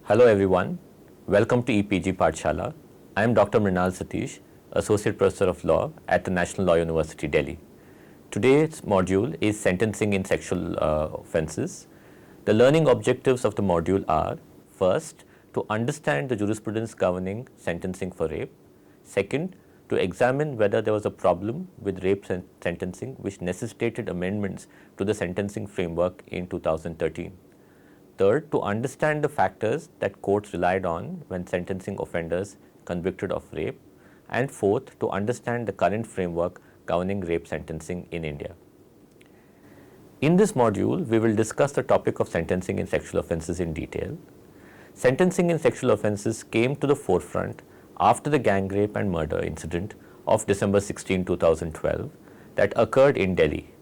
Hello everyone, welcome to EPG Pathshala. I am Dr. Mrinal Satish, Associate Professor of Law at the National Law University, Delhi. Today's module is Sentencing in Sexual Offences. The learning objectives of the module are: first, to understand the jurisprudence governing sentencing for rape; second, to examine whether there was a problem with rape sentencing which necessitated amendments to the sentencing framework in 2013. Third, to understand the factors that courts relied on when sentencing offenders convicted of rape. And fourth, to understand the current framework governing rape sentencing in India. In this module, we will discuss the topic of sentencing in sexual offences in detail. Sentencing in sexual offences came to the forefront after the gang rape and murder incident of December 16, 2012 that occurred in Delhi.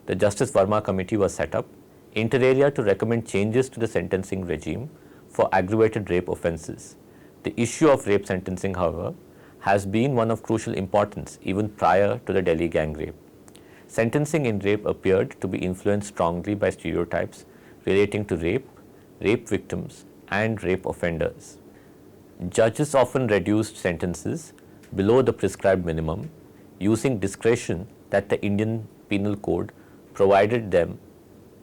The Justice Verma Committee was set up inter alia to recommend changes to the sentencing regime for aggravated rape offences. The issue of rape sentencing, however, has been one of crucial importance even prior to the Delhi gang rape. Sentencing in rape appeared to be influenced strongly by stereotypes relating to rape, rape victims, and rape offenders. Judges often reduced sentences below the prescribed minimum using discretion that the Indian Penal Code provided them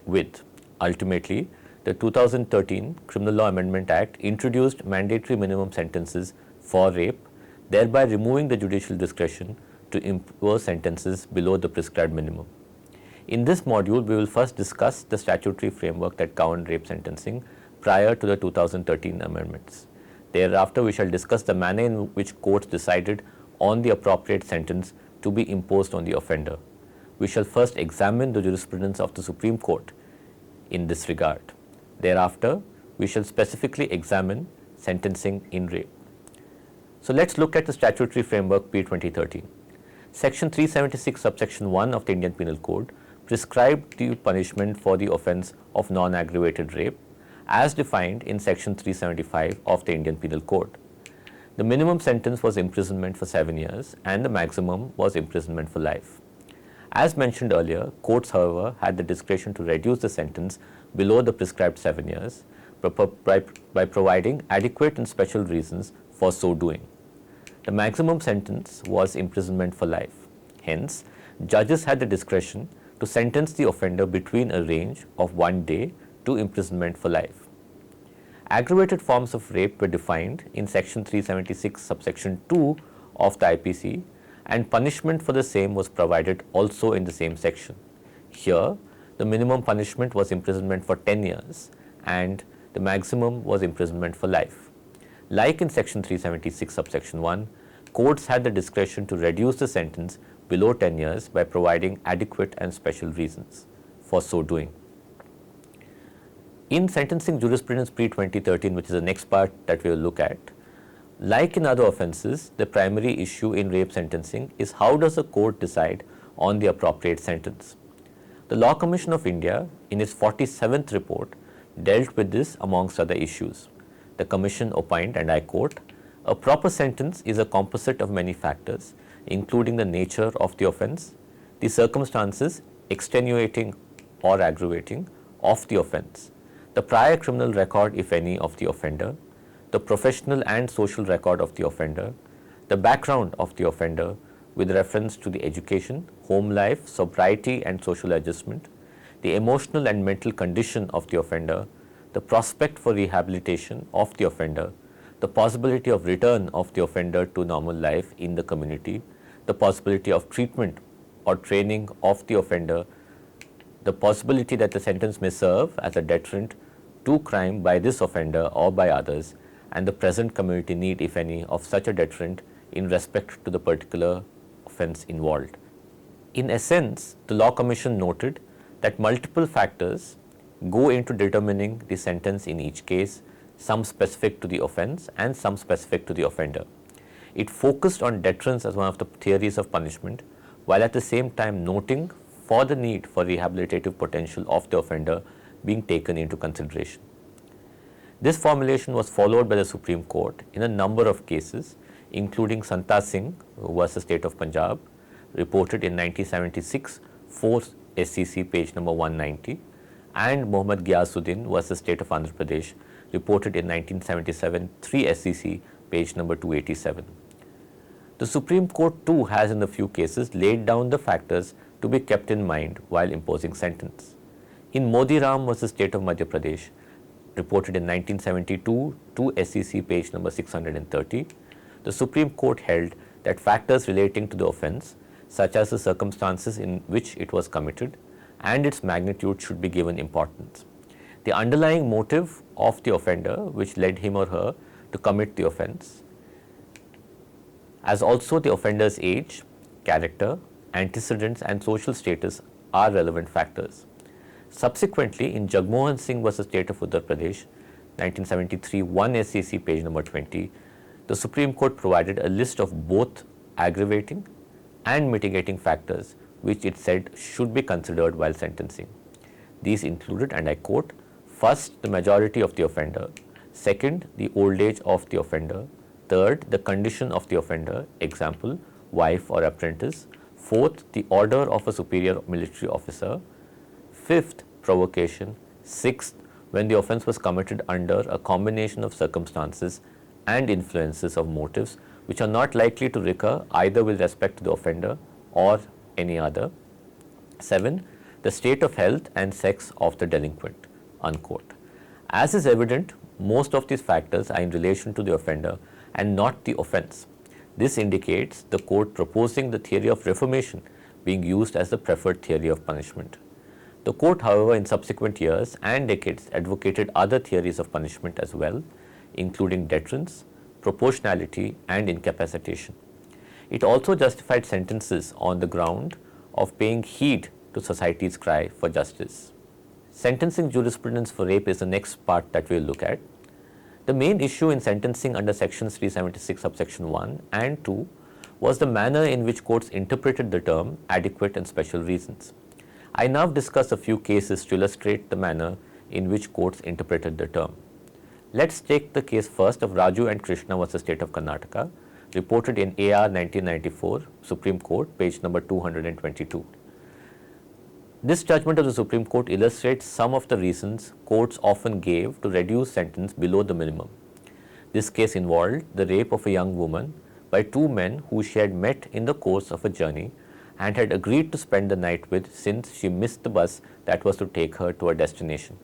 with. Ultimately, the 2013 Criminal Law Amendment Act introduced mandatory minimum sentences for rape, thereby removing the judicial discretion to impose sentences below the prescribed minimum. In this module, we will first discuss the statutory framework that governed rape sentencing prior to the 2013 amendments. Thereafter, we shall discuss the manner in which courts decided on the appropriate sentence to be imposed on the offender. We shall first examine the jurisprudence of the Supreme Court in this regard. Thereafter, we shall specifically examine sentencing in rape. So let's look at the statutory framework P-2013. Section 376 subsection 1 of the Indian Penal Code prescribed the punishment for the offence of non-aggravated rape as defined in section 375 of the Indian Penal Code. The minimum sentence was imprisonment for 7 years and the maximum was imprisonment for life. As mentioned earlier, courts, however, had the discretion to reduce the sentence below the prescribed 7 years by providing adequate and special reasons for so doing. The maximum sentence was imprisonment for life. Hence, judges had the discretion to sentence the offender between a range of 1 day to imprisonment for life. Aggravated forms of rape were defined in section 376 subsection 2 of the IPC, and punishment for the same was provided also in the same section. Here, the minimum punishment was imprisonment for 10 years and the maximum was imprisonment for life. Like in section 376 subsection 1, courts had the discretion to reduce the sentence below 10 years by providing adequate and special reasons for so doing. In sentencing jurisprudence pre-2013, which is the next part that we will look at, like in other offences, the primary issue in rape sentencing is how does a court decide on the appropriate sentence. The Law Commission of India, in its 47th report, dealt with this amongst other issues. The Commission opined, and I quote, "A proper sentence is a composite of many factors, including the nature of the offence, the circumstances extenuating or aggravating of the offence, the prior criminal record, if any, of the offender, the professional and social record of the offender, the background of the offender with reference to the education, home life, sobriety and social adjustment, the emotional and mental condition of the offender, the prospect for rehabilitation of the offender, the possibility of return of the offender to normal life in the community, the possibility of treatment or training of the offender, the possibility that the sentence may serve as a deterrent to crime by this offender or by others, and the present community need, if any, of such a deterrent in respect to the particular offence involved." In essence, the Law Commission noted that multiple factors go into determining the sentence in each case, some specific to the offence and some specific to the offender. It focused on deterrence as one of the theories of punishment, while at the same time noting for the need for rehabilitative potential of the offender being taken into consideration. This formulation was followed by the Supreme Court in a number of cases, including Santa Singh versus State of Punjab, reported in 1976, 4 SCC page number 190, and Mohammad Ghiyasuddin versus State of Andhra Pradesh, reported in 1977, 3 SCC, page number 287. The Supreme Court too has in a few cases laid down the factors to be kept in mind while imposing sentence. In Modi Ram versus State of Madhya Pradesh, reported in 1972, 2 SCC, page number 630, the Supreme Court held that factors relating to the offence, such as the circumstances in which it was committed and its magnitude, should be given importance. The underlying motive of the offender which led him or her to commit the offence, as also the offender's age, character, antecedents and social status are relevant factors. Subsequently, in Jagmohan Singh versus State of Uttar Pradesh, 1973, 1 SCC, page number 20, the Supreme Court provided a list of both aggravating and mitigating factors which it said should be considered while sentencing. These included, and I quote, first, the majority of the offender; second, the old age of the offender; third, the condition of the offender, example, wife or apprentice; fourth, the order of a superior military officer; fifth, provocation; sixth, when the offence was committed under a combination of circumstances and influences of motives which are not likely to recur either with respect to the offender or any other; 7, the state of health and sex of the delinquent, unquote. As is evident, most of these factors are in relation to the offender and not the offence. This indicates the court proposing the theory of reformation being used as the preferred theory of punishment. The court, however, in subsequent years and decades advocated other theories of punishment as well, including deterrence, proportionality and incapacitation. It also justified sentences on the ground of paying heed to society's cry for justice. Sentencing jurisprudence for rape is the next part that we will look at. The main issue in sentencing under sections 376 subsection 1 and 2 was the manner in which courts interpreted the term adequate and special reasons. I now discuss a few cases to illustrate the manner in which courts interpreted the term. Let's take the case first of Raju and Krishna versus State of Karnataka, reported in AR 1994, Supreme Court, page number 222. This judgment of the Supreme Court illustrates some of the reasons courts often gave to reduce sentence below the minimum. This case involved the rape of a young woman by two men who she had met in the course of a journey and had agreed to spend the night with since she missed the bus that was to take her to her destination.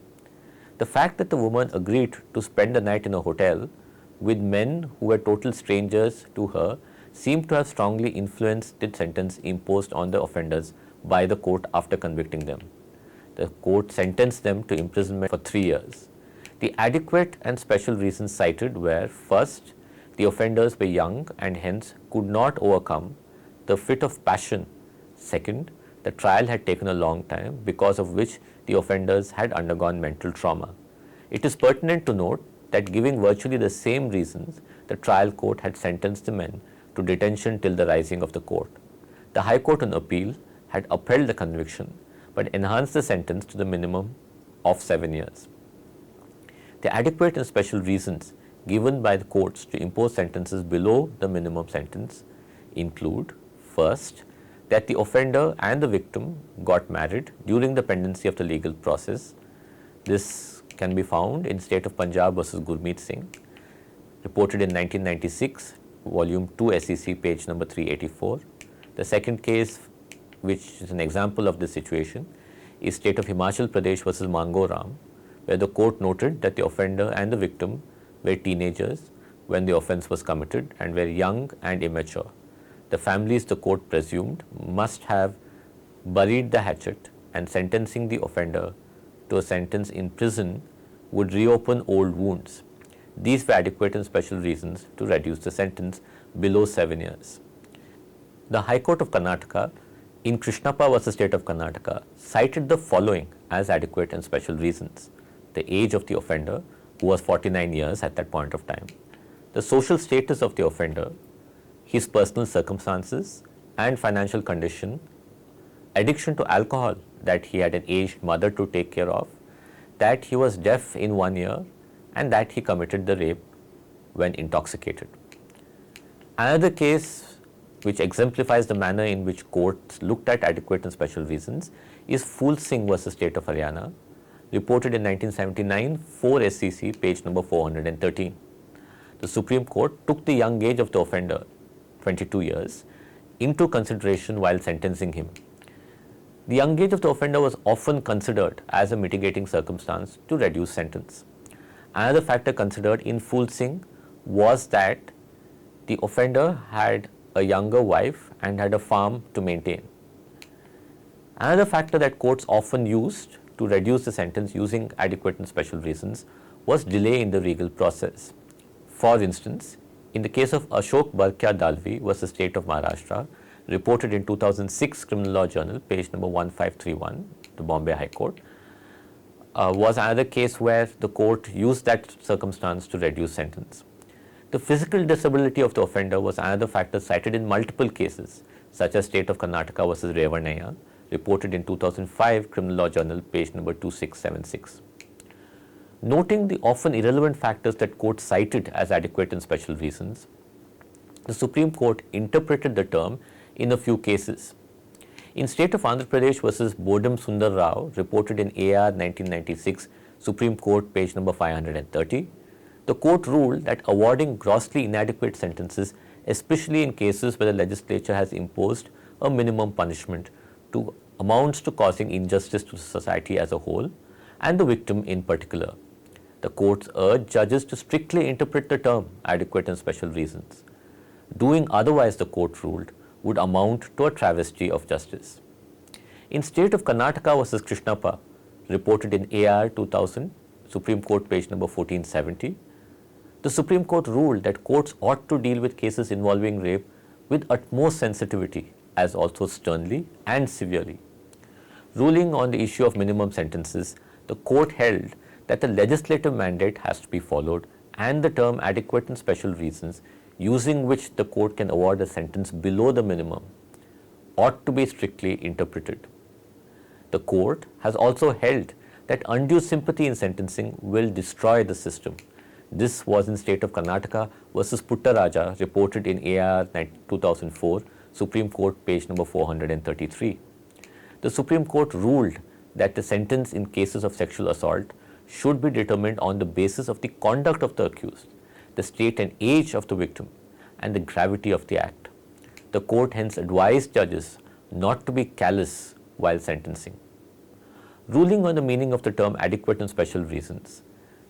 The fact that the woman agreed to spend the night in a hotel with men who were total strangers to her seemed to have strongly influenced the sentence imposed on the offenders by the court after convicting them. The court sentenced them to imprisonment for 3 years. The adequate and special reasons cited were: first, the offenders were young and hence could not overcome the fit of passion; second, the trial had taken a long time, because of which the offenders had undergone mental trauma. It is pertinent to note that, giving virtually the same reasons, the trial court had sentenced the men to detention till the rising of the court. The High Court on appeal had upheld the conviction but enhanced the sentence to the minimum of 7 years. The adequate and special reasons given by the courts to impose sentences below the minimum sentence include: first, that the offender and the victim got married during the pendency of the legal process. This can be found in State of Punjab versus Gurmeet Singh, reported in 1996, volume 2 SEC, page number 384. The second case, which is an example of this situation, is State of Himachal Pradesh versus Mango Ram, where the court noted that the offender and the victim were teenagers when the offence was committed and were young and immature. The families, the court presumed, must have buried the hatchet, and sentencing the offender to a sentence in prison would reopen old wounds. These were adequate and special reasons to reduce the sentence below 7 years. The High Court of Karnataka in Krishnappa versus State of Karnataka cited the following as adequate and special reasons: the age of the offender, who was 49 years at that point of time; the social status of the offender; his personal circumstances and financial condition; addiction to alcohol, that he had an aged mother to take care of; that he was deaf in 1 year; and that he committed the rape when intoxicated. Another case which exemplifies the manner in which courts looked at adequate and special reasons is Phul Singh versus State of Haryana, reported in 1979, 4 SCC, page number 413. The Supreme Court took the young age of the offender, 22 years, into consideration while sentencing him. The young age of the offender was often considered as a mitigating circumstance to reduce sentence. Another factor considered in Phul Singh was that the offender had a younger wife and had a farm to maintain. Another factor that courts often used to reduce the sentence using adequate and special reasons was delay in the legal process. For instance, in the case of Ashok Barkya Dalvi versus State of Maharashtra, reported in 2006 Criminal Law Journal, page number 1531, the Bombay High Court, was another case where the court used that circumstance to reduce sentence. The physical disability of the offender was another factor cited in multiple cases, such as State of Karnataka versus Revanaya, reported in 2005 Criminal Law Journal, page number 2676. Noting the often irrelevant factors that courts cited as adequate and special reasons, the Supreme Court interpreted the term in a few cases. In State of Andhra Pradesh versus Bodam Sundar Rao, reported in AR 1996, Supreme Court, page number 530, the court ruled that awarding grossly inadequate sentences, especially in cases where the legislature has imposed a minimum punishment, amounts to causing injustice to society as a whole and the victim in particular. The courts urged judges to strictly interpret the term adequate and special reasons. Doing otherwise, the court ruled, would amount to a travesty of justice. In State of Karnataka versus Krishnappa, reported in AR 2000, Supreme Court, page number 1470, the Supreme Court ruled that courts ought to deal with cases involving rape with utmost sensitivity, as also sternly and severely. Ruling on the issue of minimum sentences, the court held that the legislative mandate has to be followed and the term adequate and special reasons, using which the court can award a sentence below the minimum, ought to be strictly interpreted. The court has also held that undue sympathy in sentencing will destroy the system. This was in State of Karnataka versus Puttaraja, reported in AR 2004, Supreme Court, page number 433. The Supreme Court ruled that the sentence in cases of sexual assault should be determined on the basis of the conduct of the accused, the state and age of the victim, and the gravity of the act. The court hence advised judges not to be callous while sentencing. Ruling on the meaning of the term adequate and special reasons,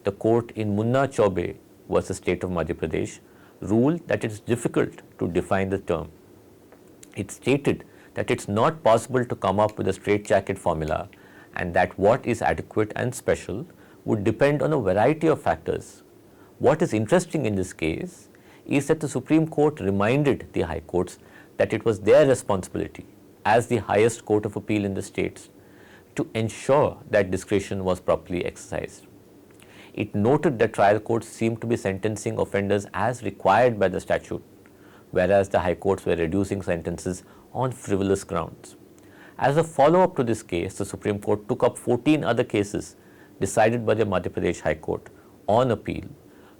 the court in Munna Chaube versus State of Madhya Pradesh ruled that it is difficult to define the term. It stated that it's not possible to come up with a straitjacket formula and that what is adequate and special would depend on a variety of factors. What is interesting in this case is that the Supreme Court reminded the High Courts that it was their responsibility as the highest court of appeal in the states to ensure that discretion was properly exercised. It noted that trial courts seemed to be sentencing offenders as required by the statute, whereas the High Courts were reducing sentences on frivolous grounds. As a follow-up to this case, the Supreme Court took up 14 other cases decided by the Madhya Pradesh High Court on appeal,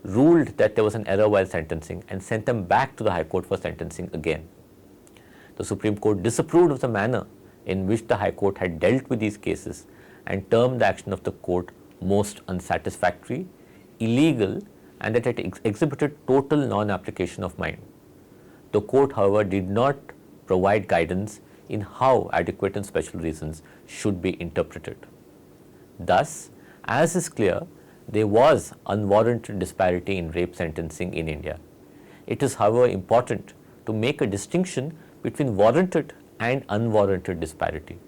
ruled that there was an error while sentencing and sent them back to the High Court for sentencing again. The Supreme Court disapproved of the manner in which the High Court had dealt with these cases and termed the action of the court most unsatisfactory, illegal, and that it exhibited total non-application of mind. The court, however, did not provide guidance in how adequate and special reasons should be interpreted. Thus, as is clear, there was unwarranted disparity in rape sentencing in India. It is, however, important to make a distinction between warranted and unwarranted disparity.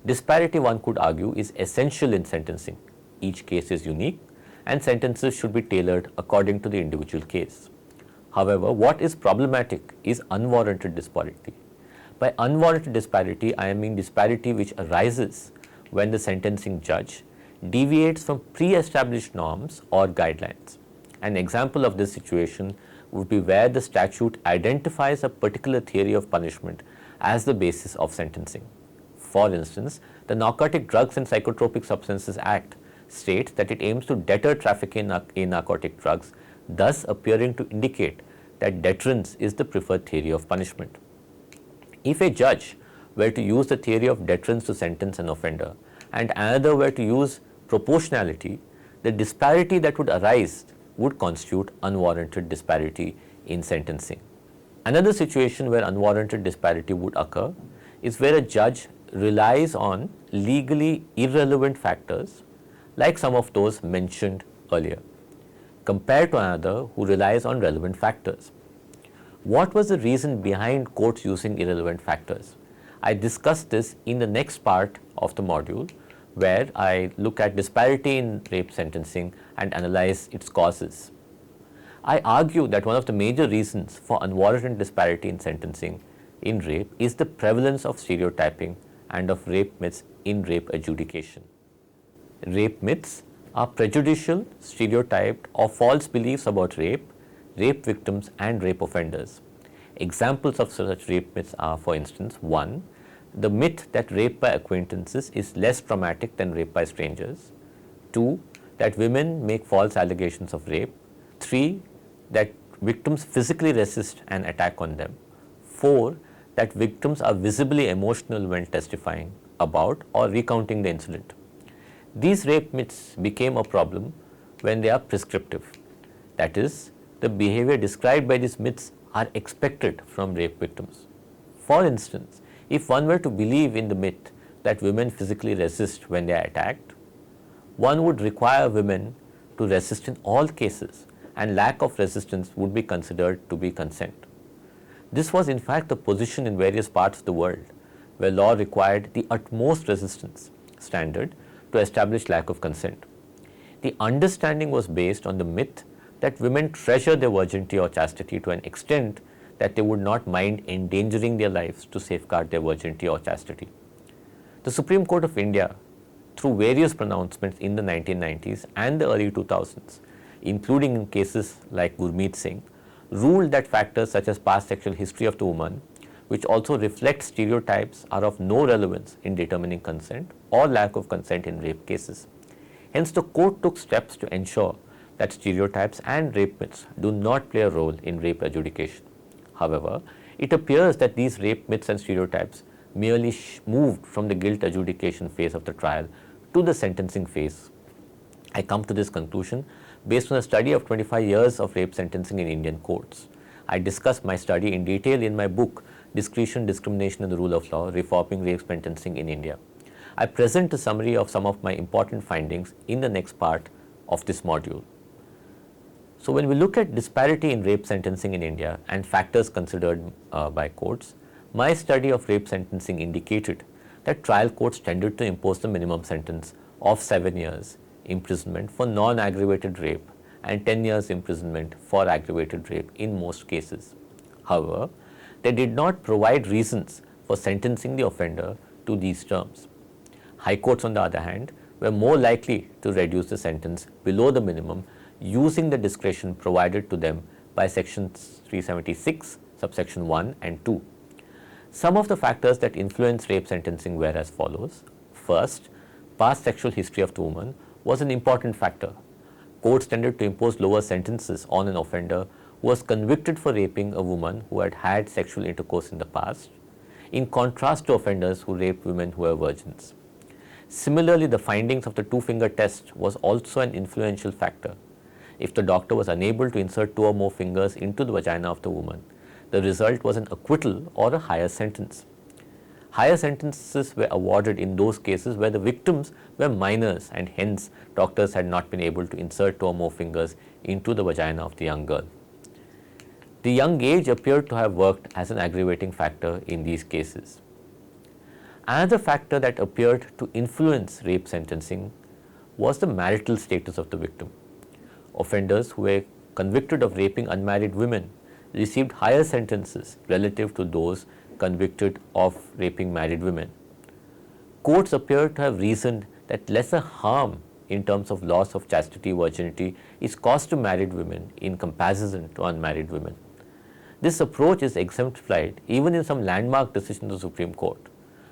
Disparity, one could argue, is essential in sentencing. Each case is unique and sentences should be tailored according to the individual case. However, what is problematic is unwarranted disparity. By unwarranted disparity, I mean disparity which arises when the sentencing judge deviates from pre-established norms or guidelines. An example of this situation would be where the statute identifies a particular theory of punishment as the basis of sentencing. For instance, the Narcotic Drugs and Psychotropic Substances Act states that it aims to deter trafficking in narcotic drugs, thus appearing to indicate that deterrence is the preferred theory of punishment. If a judge were to use the theory of deterrence to sentence an offender and another were to use proportionality, the disparity that would arise would constitute unwarranted disparity in sentencing. Another situation where unwarranted disparity would occur is where a judge relies on legally irrelevant factors like some of those mentioned earlier, compared to another who relies on relevant factors. What was the reason behind courts using irrelevant factors? I discussed this in the next part of the module, where I look at disparity in rape sentencing and analyze its causes. I argue that one of the major reasons for unwarranted disparity in sentencing in rape is the prevalence of stereotyping and of rape myths in rape adjudication. Rape myths are prejudicial, stereotyped, or false beliefs about rape, rape victims, and rape offenders. Examples of such rape myths are, for instance, 1. The myth that rape by acquaintances is less traumatic than rape by strangers. 2. That women make false allegations of rape. 3. That victims physically resist an attack on them. 4. That victims are visibly emotional when testifying about or recounting the incident. These rape myths became a problem when they are prescriptive. That is, the behavior described by these myths are expected from rape victims. For instance, if one were to believe in the myth that women physically resist when they are attacked, one would require women to resist in all cases, and lack of resistance would be considered to be consent. This was in fact the position in various parts of the world, where law required the utmost resistance standard to establish lack of consent. The understanding was based on the myth that women treasure their virginity or chastity to an extent that they would not mind endangering their lives to safeguard their virginity or chastity. The Supreme Court of India, through various pronouncements in the 1990s and the early 2000s, including in cases like Gurmeet Singh, ruled that factors such as past sexual history of the woman, which also reflect stereotypes, are of no relevance in determining consent or lack of consent in rape cases. Hence, the court took steps to ensure that stereotypes and rape myths do not play a role in rape adjudication. However, it appears that these rape myths and stereotypes merely moved from the guilt adjudication phase of the trial to the sentencing phase. I come to this conclusion based on a study of 25 years of rape sentencing in Indian courts. I discuss my study in detail in my book, Discretion, Discrimination and the Rule of Law, Reforming Rape Sentencing in India. I present a summary of some of my important findings in the next part of this module. So when we look at disparity in rape sentencing in India and factors considered by courts, my study of rape sentencing indicated that trial courts tended to impose the minimum sentence of 7 years imprisonment for non-aggravated rape and 10 years imprisonment for aggravated rape in most cases. However, they did not provide reasons for sentencing the offender to these terms. High courts, on the other hand, were more likely to reduce the sentence below the minimum using the discretion provided to them by Section 376, subsection 1 and 2. Some of the factors that influence rape sentencing were as follows. First, past sexual history of the woman was an important factor. Courts tended to impose lower sentences on an offender who was convicted for raping a woman who had had sexual intercourse in the past, in contrast to offenders who raped women who were virgins. Similarly, the findings of the two-finger test was also an influential factor. If the doctor was unable to insert 2 or more fingers into the vagina of the woman, the result was an acquittal or a higher sentence. Higher sentences were awarded in those cases where the victims were minors and hence doctors had not been able to insert 2 or more fingers into the vagina of the young girl. The young age appeared to have worked as an aggravating factor in these cases. Another factor that appeared to influence rape sentencing was the marital status of the victim. Offenders who were convicted of raping unmarried women received higher sentences relative to those convicted of raping married women. Courts appear to have reasoned that lesser harm in terms of loss of chastity, virginity is caused to married women in comparison to unmarried women. This approach is exemplified even in some landmark decisions of the Supreme Court.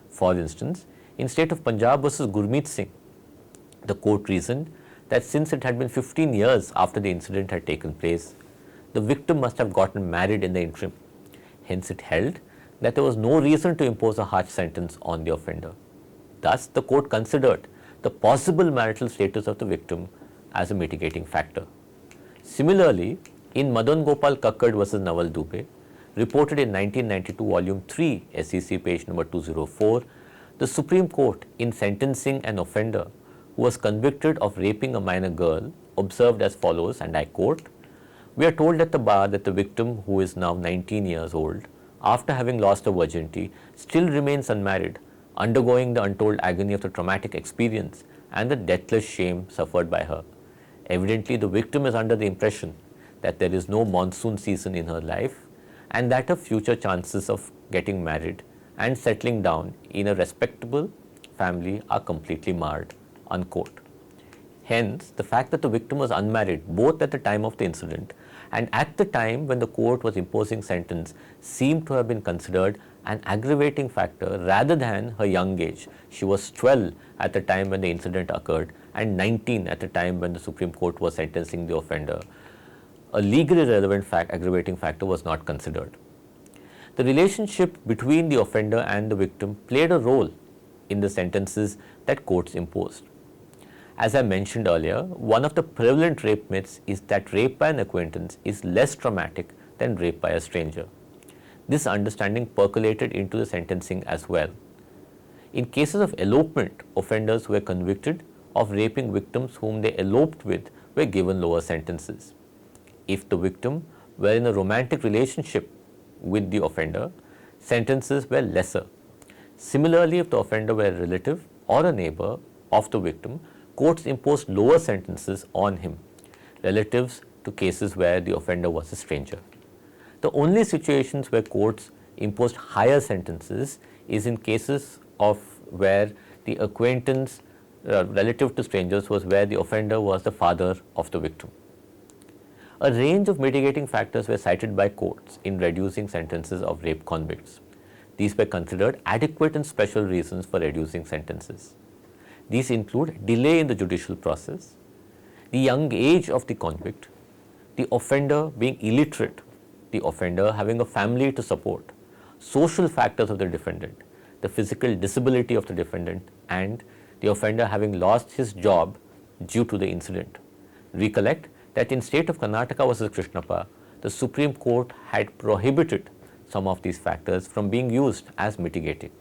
For instance, in state of Punjab versus Gurmeet Singh, the court reasoned that since it had been 15 years after the incident had taken place, the victim must have gotten married in the interim. Hence, it held that there was no reason to impose a harsh sentence on the offender. Thus, the court considered the possible marital status of the victim as a mitigating factor. Similarly, in Madan Gopal Kakkad versus Naval Dubey, reported in 1992 volume 3 SEC page number 204, the Supreme Court, in sentencing an offender who was convicted of raping a minor girl, observed as follows, and I quote, "We are told at the bar that the victim, who is now 19 years old, after having lost her virginity, still remains unmarried, undergoing the untold agony of the traumatic experience and the deathless shame suffered by her. Evidently, the victim is under the impression that there is no monsoon season in her life and that her future chances of getting married and settling down in a respectable family are completely marred." Unquote. Hence, the fact that the victim was unmarried both at the time of the incident and at the time when the court was imposing sentence seemed to have been considered an aggravating factor rather than her young age. She was 12 at the time when the incident occurred and 19 at the time when the Supreme Court was sentencing the offender. A legally relevant aggravating factor was not considered. The relationship between the offender and the victim played a role in the sentences that courts imposed. As I mentioned earlier, one of the prevalent rape myths is that rape by an acquaintance is less traumatic than rape by a stranger. This understanding percolated into the sentencing as well. In cases of elopement, offenders who were convicted of raping victims whom they eloped with were given lower sentences. If the victim were in a romantic relationship with the offender, sentences were lesser. Similarly, if the offender were a relative or a neighbor of the victim, courts imposed lower sentences on him, relatives to cases where the offender was a stranger. The only situations where courts imposed higher sentences is in cases of where the acquaintance relative to strangers was where the offender was the father of the victim. A range of mitigating factors were cited by courts in reducing sentences of rape convicts. These were considered adequate and special reasons for reducing sentences. These include delay in the judicial process, the young age of the convict, the offender being illiterate, the offender having a family to support, social factors of the defendant, the physical disability of the defendant, and the offender having lost his job due to the incident. Recollect that in state of Karnataka versus Krishnappa, the Supreme Court had prohibited some of these factors from being used as mitigating.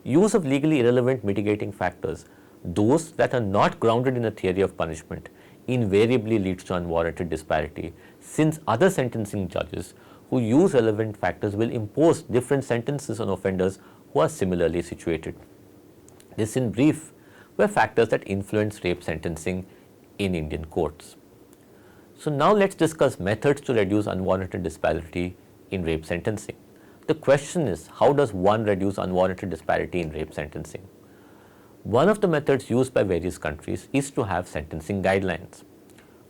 Use of legally irrelevant mitigating factors, those that are not grounded in a theory of punishment, invariably leads to unwarranted disparity, since other sentencing judges who use relevant factors will impose different sentences on offenders who are similarly situated. This, in brief, were factors that influence rape sentencing in Indian courts. So now let's discuss methods to reduce unwarranted disparity in rape sentencing. The question is, how does one reduce unwarranted disparity in rape sentencing? One of the methods used by various countries is to have sentencing guidelines.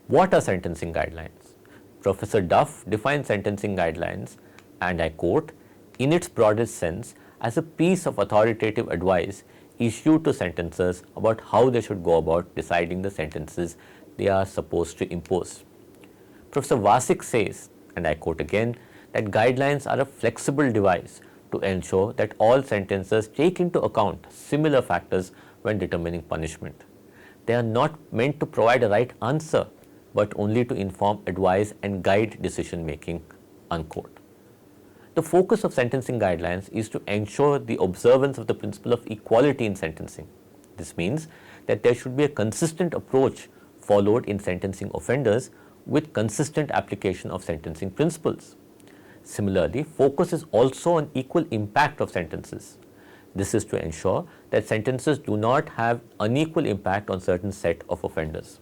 What are sentencing guidelines? Professor Duff defines sentencing guidelines, and I quote, "in its broadest sense, as a piece of authoritative advice issued to sentencers about how they should go about deciding the sentences they are supposed to impose." Professor Vasik says, and I quote again, that guidelines are a flexible device to ensure that all sentencers take into account similar factors when determining punishment. They are not meant to provide a right answer, but only to inform, advise, and guide decision making. Unquote. The focus of sentencing guidelines is to ensure the observance of the principle of equality in sentencing. This means that there should be a consistent approach followed in sentencing offenders with consistent application of sentencing principles. Similarly, focus is also on equal impact of sentences. This is to ensure that sentences do not have unequal impact on certain set of offenders.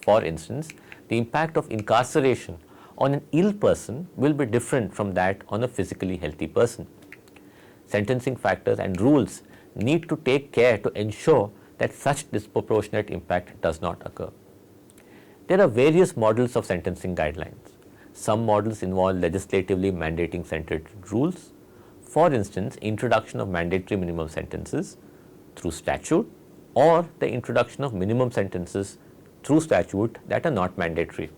For instance, the impact of incarceration on an ill person will be different from that on a physically healthy person. Sentencing factors and rules need to take care to ensure that such disproportionate impact does not occur. There are various models of sentencing guidelines. Some models involve legislatively mandating sentencing rules. For instance, introduction of mandatory minimum sentences through statute, or the introduction of minimum sentences through statute that are not mandatory.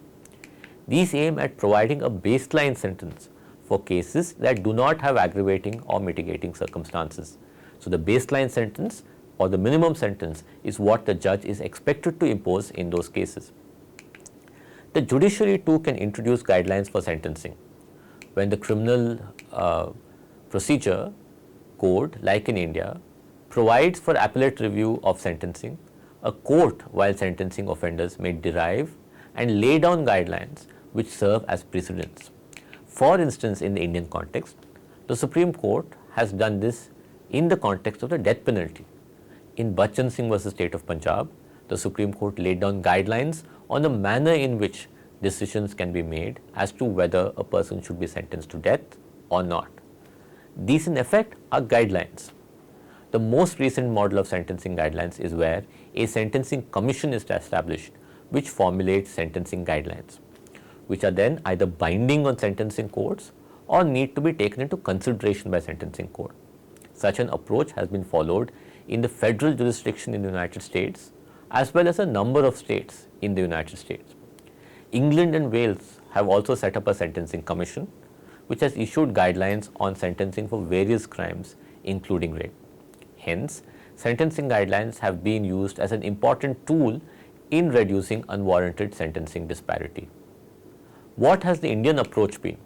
These aim at providing a baseline sentence for cases that do not have aggravating or mitigating circumstances. So, the baseline sentence or the minimum sentence is what the judge is expected to impose in those cases. The judiciary too can introduce guidelines for sentencing. When the criminal procedure code, like in India, provides for appellate review of sentencing, a court, while sentencing offenders, may derive and lay down guidelines which serve as precedents. For instance, in the Indian context, the Supreme Court has done this in the context of the death penalty. In Bachchan Singh versus State of Punjab, the Supreme Court laid down guidelines on the manner in which decisions can be made as to whether a person should be sentenced to death or not. These in effect are guidelines. The most recent model of sentencing guidelines is where a sentencing commission is established which formulates sentencing guidelines, which are then either binding on sentencing courts or need to be taken into consideration by sentencing court. Such an approach has been followed in the federal jurisdiction in the United States as well as a number of states in the United States. England and Wales have also set up a sentencing commission which has issued guidelines on sentencing for various crimes including rape. Hence, sentencing guidelines have been used as an important tool in reducing unwarranted sentencing disparity. What has the Indian approach been?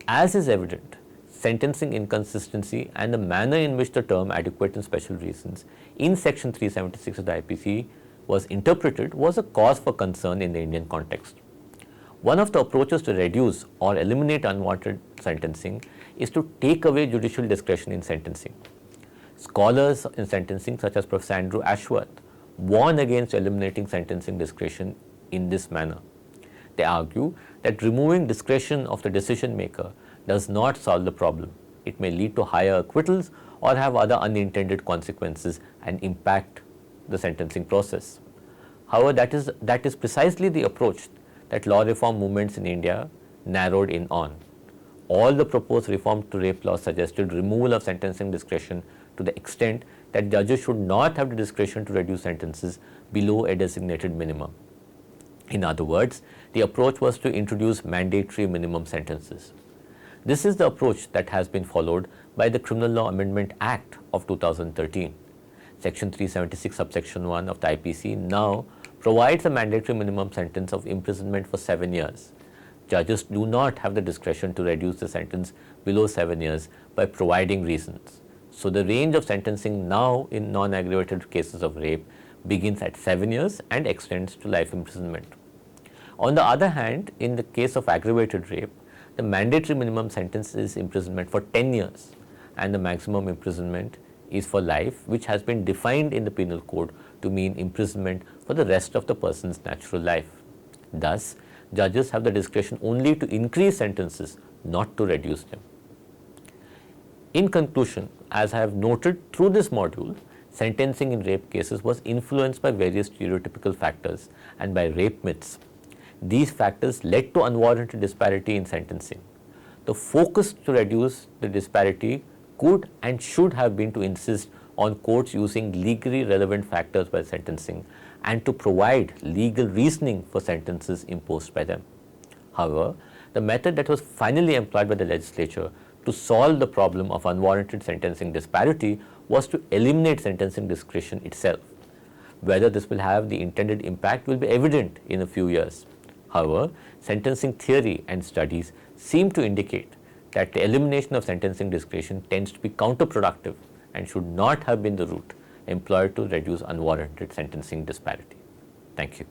As is evident, sentencing inconsistency and the manner in which the term adequate and special reasons in section 376 of the IPC was interpreted was a cause for concern in the Indian context. One of the approaches to reduce or eliminate unwanted sentencing is to take away judicial discretion in sentencing. Scholars in sentencing such as Professor Andrew Ashworth warn against eliminating sentencing discretion in this manner. They argue that removing discretion of the decision maker does not solve the problem. It may lead to higher acquittals or have other unintended consequences and impact the sentencing process. However, that is precisely the approach that law reform movements in India narrowed in on. All the proposed reforms to rape law suggested removal of sentencing discretion to the extent that judges should not have the discretion to reduce sentences below a designated minimum. In other words, the approach was to introduce mandatory minimum sentences. This is the approach that has been followed by the Criminal Law Amendment Act of 2013. Section 376 subsection 1 of the IPC now provides a mandatory minimum sentence of imprisonment for 7 years. Judges do not have the discretion to reduce the sentence below 7 years by providing reasons. So the range of sentencing now in non-aggravated cases of rape begins at 7 years and extends to life imprisonment. On the other hand, in the case of aggravated rape, the mandatory minimum sentence is imprisonment for 10 years and the maximum imprisonment is for life, which has been defined in the penal code to mean imprisonment for the rest of the person's natural life. Thus, judges have the discretion only to increase sentences, not to reduce them. In conclusion, as I have noted through this module, sentencing in rape cases was influenced by various stereotypical factors and by rape myths. These factors led to unwarranted disparity in sentencing. The focus to reduce the disparity could and should have been to insist on courts using legally relevant factors while sentencing and to provide legal reasoning for sentences imposed by them. However, the method that was finally employed by the legislature to solve the problem of unwarranted sentencing disparity was to eliminate sentencing discretion itself. Whether this will have the intended impact will be evident in a few years. However, sentencing theory and studies seem to indicate that the elimination of sentencing discretion tends to be counterproductive and should not have been the route employed to reduce unwarranted sentencing disparity. Thank you.